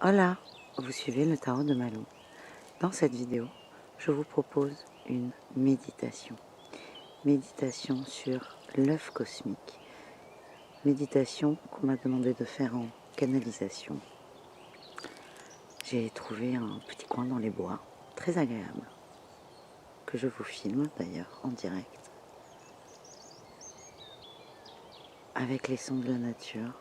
Hola, vous suivez le tarot de Malou. Dans cette vidéo, je vous propose une méditation. Méditation sur l'œuf cosmique. Méditation qu'on m'a demandé de faire en canalisation. J'ai trouvé un petit coin dans les bois, très agréable, que je vous filme d'ailleurs en direct, avec les sons de la nature.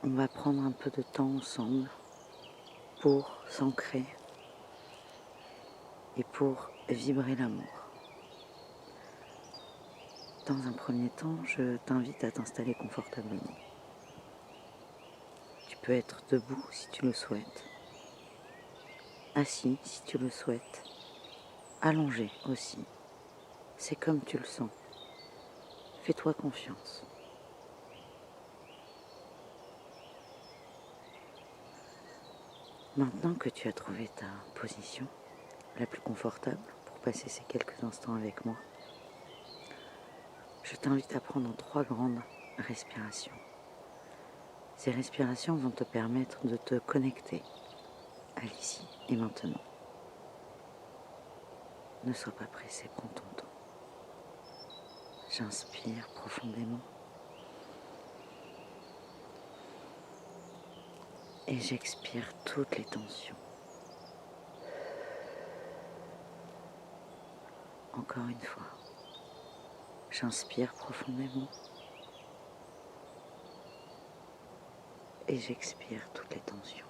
On va prendre un peu de temps ensemble pour s'ancrer et pour vibrer l'amour. Dans un premier temps, je t'invite à t'installer confortablement. Tu peux être debout si tu le souhaites, assis si tu le souhaites, allongé aussi. C'est comme tu le sens. Fais-toi confiance. Maintenant que tu as trouvé ta position la plus confortable pour passer ces quelques instants avec moi, je t'invite à prendre 3 grandes respirations. Ces respirations vont te permettre de te connecter à l'ici et maintenant. Ne sois pas pressé, prends ton temps. J'inspire profondément et j'expire toutes les tensions. Encore une fois, j'inspire profondément et j'expire toutes les tensions.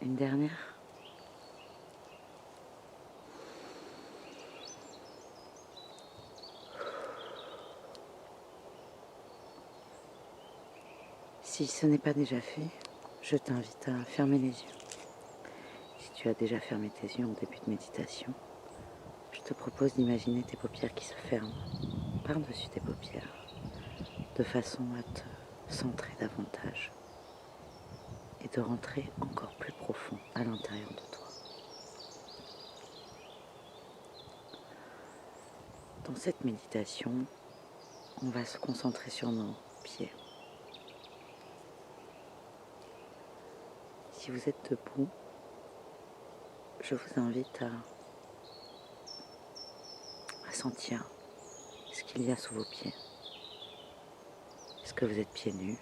Une dernière. Si ce n'est pas déjà fait, je t'invite à fermer les yeux. Si tu as déjà fermé tes yeux en début de méditation, je te propose d'imaginer tes paupières qui se ferment par-dessus tes paupières, de façon à te centrer davantage et de rentrer encore plus profond à l'intérieur de toi. Dans cette méditation, on va se concentrer sur nos pieds. Si vous êtes debout, je vous invite à sentir ce qu'il y a sous vos pieds. Est-ce que vous êtes pieds nus?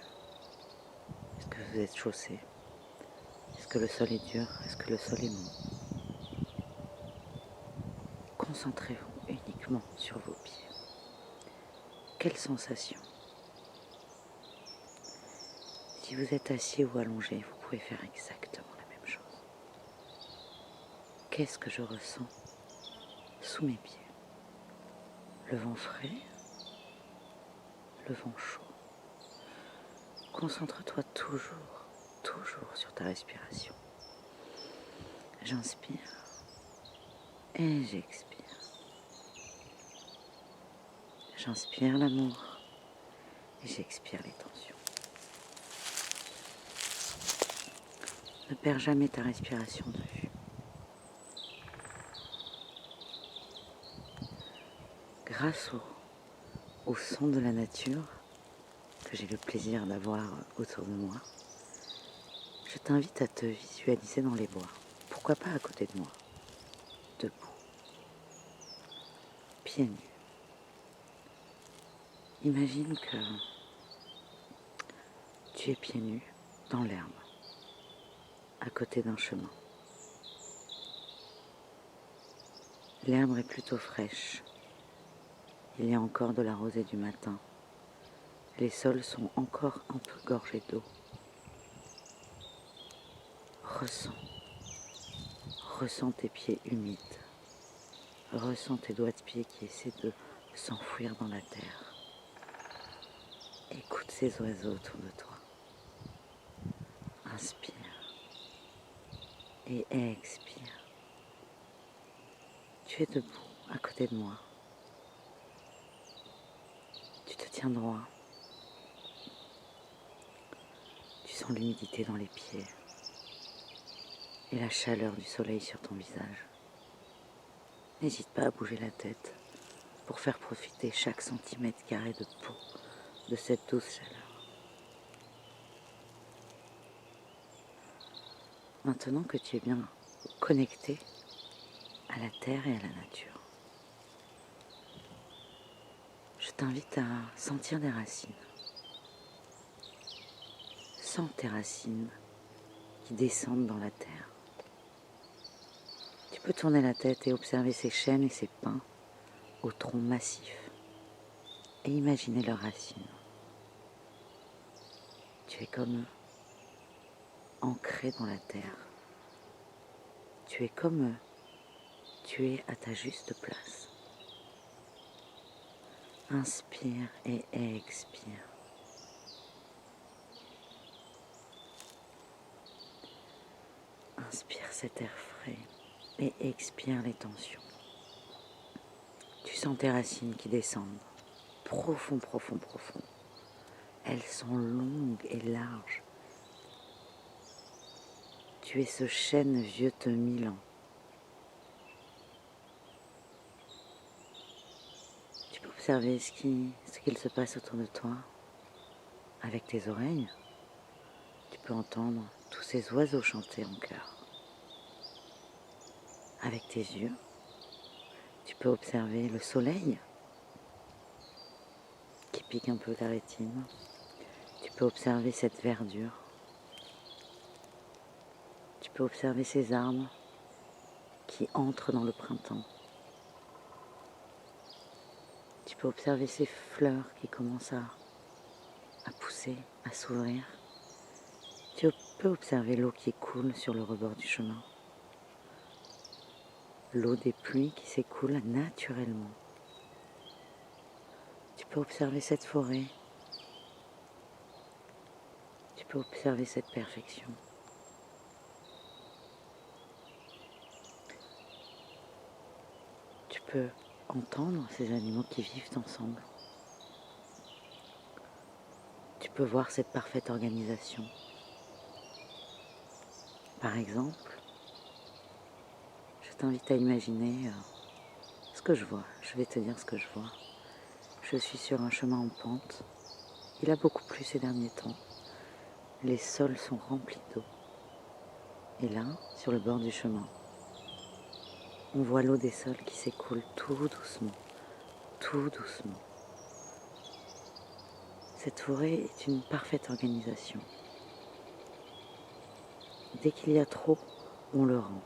Est-ce que vous êtes chaussés? Est-ce que le sol est dur? Est-ce que le sol est mou? Concentrez-vous uniquement sur vos pieds. Quelle sensation? Si vous êtes assis ou allongé, vous pouvez faire exactement la même chose. Qu'est-ce que je ressens sous mes pieds? Le vent frais, le vent chaud. Concentre-toi toujours sur ta respiration. J'inspire et j'expire. J'inspire l'amour et j'expire les tensions. Ne perds jamais ta respiration de vue. Grâce au son de la nature que j'ai le plaisir d'avoir autour de moi, je t'invite à te visualiser dans les bois. Pourquoi pas à côté de moi, debout, pieds nus. Imagine que tu es pieds nus dans l'herbe, à côté d'un chemin. L'herbe est plutôt fraîche. Il y a encore de la rosée du matin. Les sols sont encore un peu gorgés d'eau. Ressens tes pieds humides. Ressens tes doigts de pied qui essaient de s'enfouir dans la terre. Écoute ces oiseaux autour de toi. Inspire et expire. Tu es debout à côté de moi. Tu te tiens droit. Tu sens l'humidité dans les pieds et la chaleur du soleil sur ton visage. N'hésite pas à bouger la tête pour faire profiter chaque centimètre carré de peau de cette douce chaleur. Maintenant que tu es bien connecté à la terre et à la nature, je t'invite à sentir des racines. Sens tes racines qui descendent dans la terre. Tu peux tourner la tête et observer ces chênes et ces pins au tronc massif et imaginer leurs racines. Tu es comme eux, ancré dans la terre. Tu es comme eux, tu es à ta juste place. Inspire et expire. Inspire cet air frais et expire les tensions. Tu sens tes racines qui descendent, profond, profond, profond. Elles sont longues et larges. Tu es ce chêne vieux de 1000 ans. Tu peux observer ce qu'il se passe autour de toi avec tes oreilles. Tu peux entendre tous ces oiseaux chanter en chœur. Avec tes yeux, tu peux observer le soleil qui pique un peu ta rétine. Tu peux observer cette verdure. Tu peux observer ces arbres qui entrent dans le printemps. Tu peux observer ces fleurs qui commencent à pousser, à s'ouvrir. Tu peux observer l'eau qui coule sur le rebord du chemin. L'eau des pluies qui s'écoule naturellement. Tu peux observer cette forêt. Tu peux observer cette perfection. Tu peux entendre ces animaux qui vivent ensemble. Tu peux voir cette parfaite organisation. Par exemple, je t'invite à imaginer ce que je vois. Je vais te dire ce que je vois. Je suis sur un chemin en pente. Il a beaucoup plu ces derniers temps. Les sols sont remplis d'eau. Et là, sur le bord du chemin, on voit l'eau des sols qui s'écoule tout doucement, tout doucement. Cette forêt est une parfaite organisation. Dès qu'il y a trop, on le rend.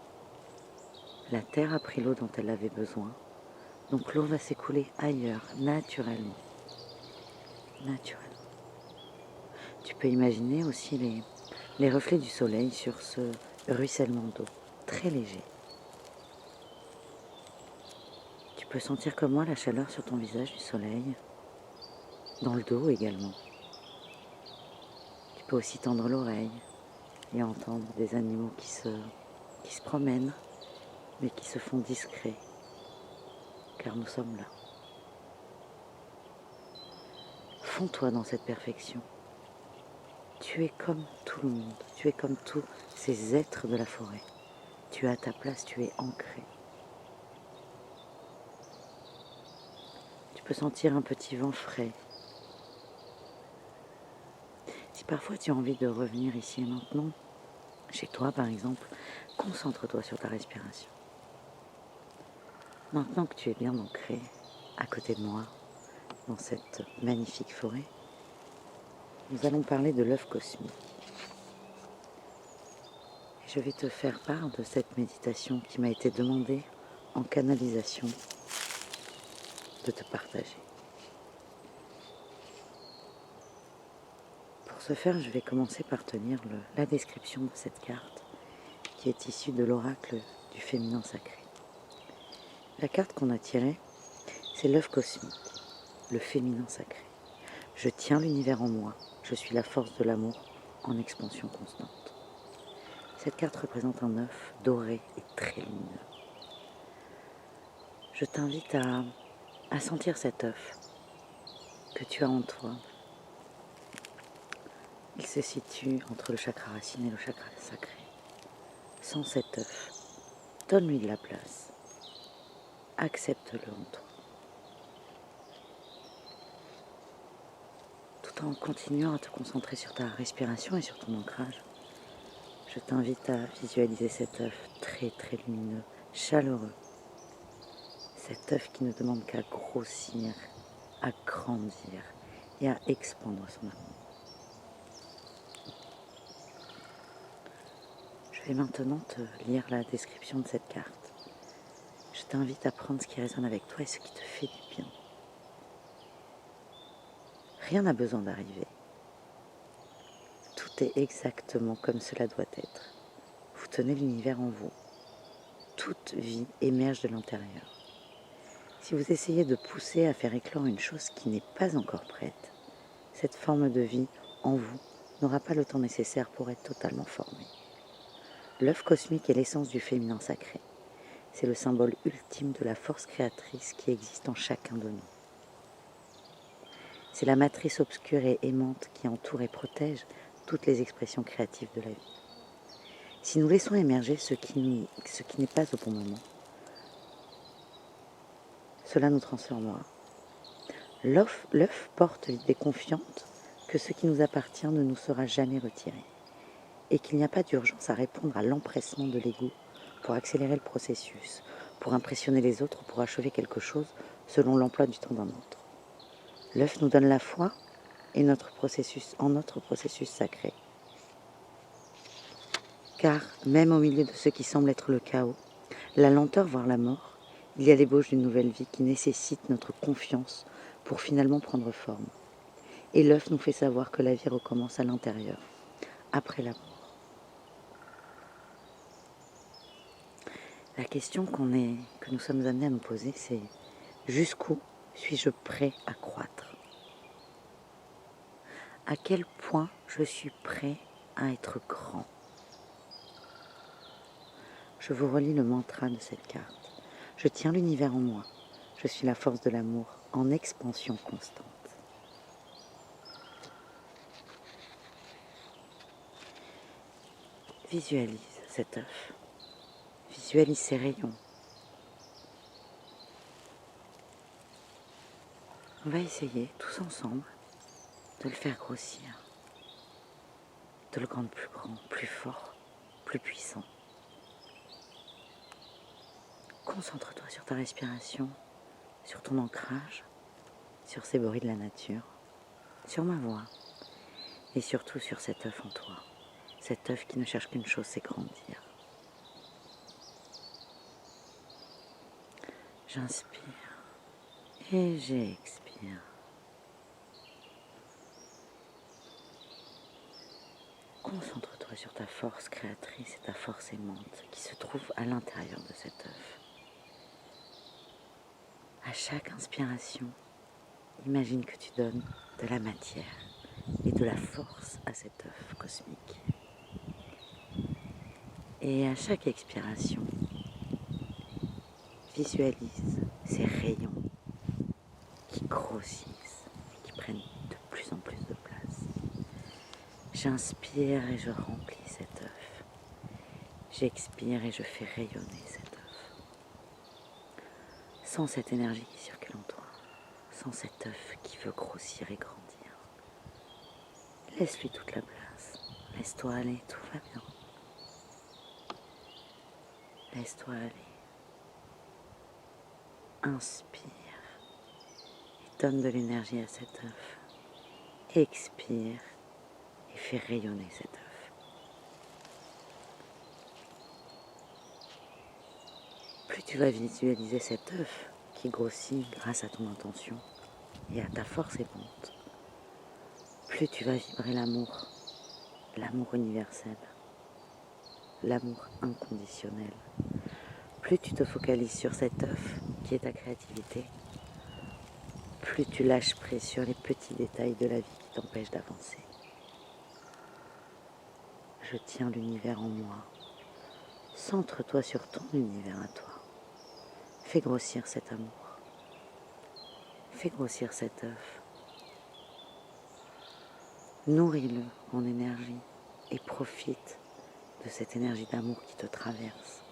La terre a pris l'eau dont elle avait besoin, donc l'eau va s'écouler ailleurs, naturellement. Naturellement. Tu peux imaginer aussi les reflets du soleil sur ce ruissellement d'eau, très léger. Tu peux sentir comme moi la chaleur sur ton visage du soleil, dans le dos également. Tu peux aussi tendre l'oreille et entendre des animaux qui se promènent, mais qui se font discrets, car nous sommes là. Fonds-toi dans cette perfection. Tu es comme tout le monde, tu es comme tous ces êtres de la forêt. Tu es à ta place, tu es ancré. Tu peux sentir un petit vent frais. Si parfois tu as envie de revenir ici et maintenant, chez toi par exemple, concentre-toi sur ta respiration. Maintenant que tu es bien ancré à côté de moi, dans cette magnifique forêt, nous allons parler de l'œuf cosmique. Et je vais te faire part de cette méditation qui m'a été demandée en canalisation de te partager. Pour ce faire, je vais commencer par te lire la description de cette carte qui est issue de l'oracle du féminin sacré. La carte qu'on a tirée, c'est l'œuf cosmique, le féminin sacré. Je tiens l'univers en moi, je suis la force de l'amour en expansion constante. Cette carte représente un œuf doré et très lumineux. Je t'invite à sentir cet œuf que tu as en toi. Il se situe entre le chakra racine et le chakra sacré. Sens cet œuf, donne-lui de la place, accepte-le en toi. tout en continuant à te concentrer sur ta respiration et sur ton ancrage, je t'invite à visualiser cet œuf très très lumineux, chaleureux. Cet œuf qui ne demande qu'à grossir, à grandir et à expandre son amour. Je vais maintenant te lire la description de cette carte. Je t'invite à prendre ce qui résonne avec toi et ce qui te fait du bien. Rien n'a besoin d'arriver. Tout est exactement comme cela doit être. Vous tenez l'univers en vous. Toute vie émerge de l'intérieur. Si vous essayez de pousser à faire éclore une chose qui n'est pas encore prête, cette forme de vie en vous n'aura pas le temps nécessaire pour être totalement formée. L'œuf cosmique est l'essence du féminin sacré. C'est le symbole ultime de la force créatrice qui existe en chacun de nous. C'est la matrice obscure et aimante qui entoure et protège toutes les expressions créatives de la vie. Si nous laissons émerger ce qui n'est pas au bon moment, cela nous transformera. L'œuf porte l'idée confiante que ce qui nous appartient ne nous sera jamais retiré et qu'il n'y a pas d'urgence à répondre à l'empressement de l'ego pour accélérer le processus, pour impressionner les autres ou pour achever quelque chose selon l'emploi du temps d'un autre. L'œuf nous donne la foi et notre processus sacré. Car même au milieu de ce qui semble être le chaos, la lenteur voire la mort, il y a l'ébauche d'une nouvelle vie qui nécessite notre confiance pour finalement prendre forme. Et l'œuf nous fait savoir que la vie recommence à l'intérieur, après la mort. La question que nous sommes amenés à nous poser, c'est jusqu'où suis-je prêt à croître? À quel point je suis prêt à être grand? Je vous relis le mantra de cette carte. Je tiens l'univers en moi. Je suis la force de l'amour en expansion constante. Visualise cet œuf. Visualise ses rayons. On va essayer tous ensemble de le faire grossir, de le rendre plus grand, plus fort, plus puissant. Concentre-toi sur ta respiration, sur ton ancrage, sur ces bruits de la nature, sur ma voix et surtout sur cet œuf en toi. Cet œuf qui ne cherche qu'une chose, c'est grandir. J'inspire et j'expire. Concentre-toi sur ta force créatrice et ta force aimante qui se trouve à l'intérieur de cet œuf. À chaque inspiration, imagine que tu donnes de la matière et de la force à cet œuf cosmique. Et à chaque expiration, visualise ces rayons qui grossissent et qui prennent de plus en plus de place. J'inspire et je remplis cet œuf. J'expire et je fais rayonner cet œuf. Sens cette énergie qui circule en toi. Sens cet œuf qui veut grossir et grandir. Laisse-lui toute la place. Laisse-toi aller, tout va bien. Laisse-toi aller. Inspire et donne de l'énergie à cet œuf. Expire et fais rayonner cet œuf. Plus tu vas visualiser cet œuf qui grossit grâce à ton intention et à ta force aimante, plus tu vas vibrer l'amour, l'amour universel, l'amour inconditionnel. Plus tu te focalises sur cet œuf qui est ta créativité, plus tu lâches prise sur les petits détails de la vie qui t'empêchent d'avancer. Je tiens l'univers en moi. Centre-toi sur ton univers à toi. Fais grossir cet amour. Fais grossir cet œuf. Nourris-le en énergie et profite de cette énergie d'amour qui te traverse.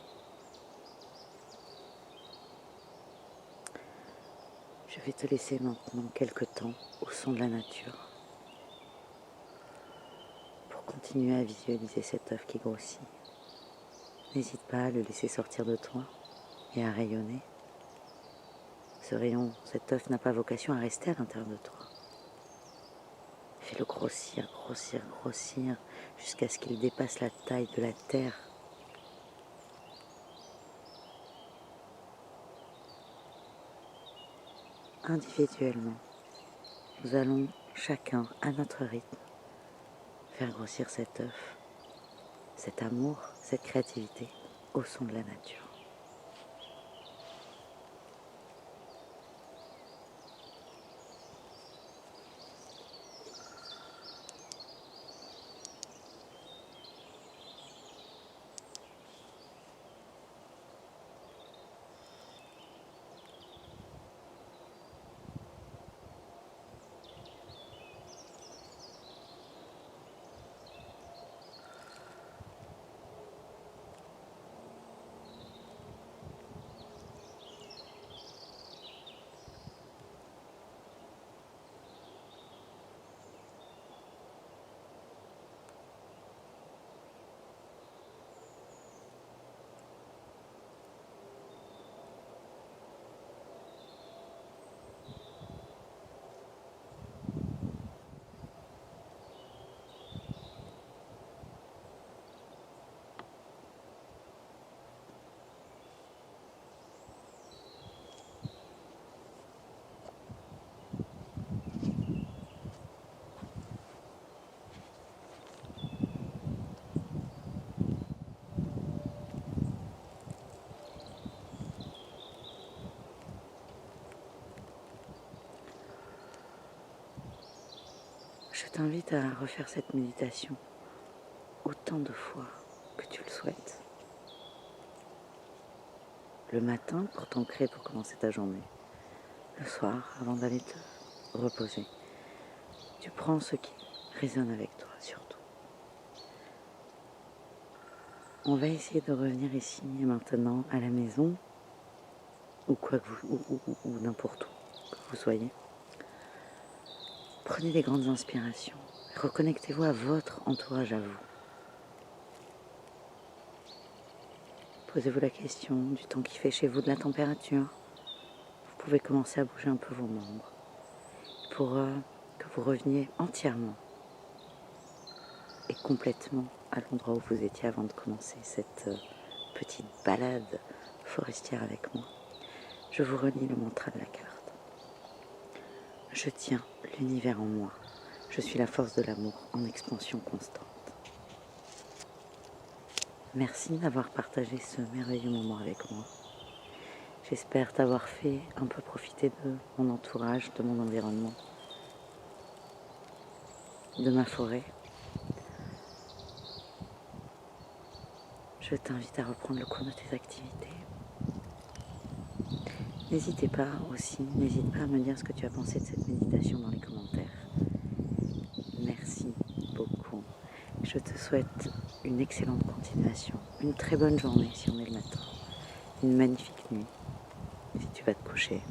Je vais te laisser maintenant quelques temps au son de la nature. continuer à visualiser cet œuf qui grossit. N'hésite pas à le laisser sortir de toi et à rayonner. Ce rayon, cet œuf n'a pas vocation à rester à l'intérieur de toi. Fais-le grossir, grossir, grossir, jusqu'à ce qu'il dépasse la taille de la terre. Individuellement, nous allons chacun, à notre rythme, faire grossir cet œuf, cet amour, cette créativité au son de la nature. Je t'invite à refaire cette méditation autant de fois que tu le souhaites. Le matin pour t'ancrer, pour commencer ta journée. Le soir, avant d'aller te reposer. Tu prends ce qui résonne avec toi, surtout. On va essayer de revenir ici et maintenant à la maison, ou quoi que ou n'importe où que vous soyez. Prenez des grandes inspirations. Reconnectez-vous à votre entourage à vous. Posez-vous la question du temps qui fait chez vous, de la température. Vous pouvez commencer à bouger un peu vos membres pour que vous reveniez entièrement et complètement à l'endroit où vous étiez avant de commencer cette petite balade forestière avec moi. Je vous relis le mantra de la carte. Je tiens l'univers en moi. Je suis la force de l'amour en expansion constante. Merci d'avoir partagé ce merveilleux moment avec moi. J'espère t'avoir fait un peu profiter de mon entourage, de mon environnement, de ma forêt. Je t'invite à reprendre le cours de tes activités. N'hésite pas à me dire ce que tu as pensé de cette méditation dans les commentaires. Merci beaucoup. Je te souhaite une excellente continuation, une très bonne journée si on est le matin, une magnifique nuit si tu vas te coucher.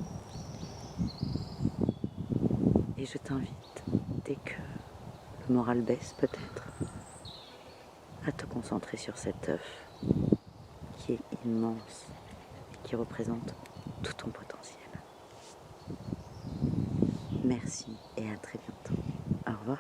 Et je t'invite, dès que le moral baisse peut-être, à te concentrer sur cet œuf qui est immense et qui représente tout ton potentiel. Merci et à très bientôt. Au revoir.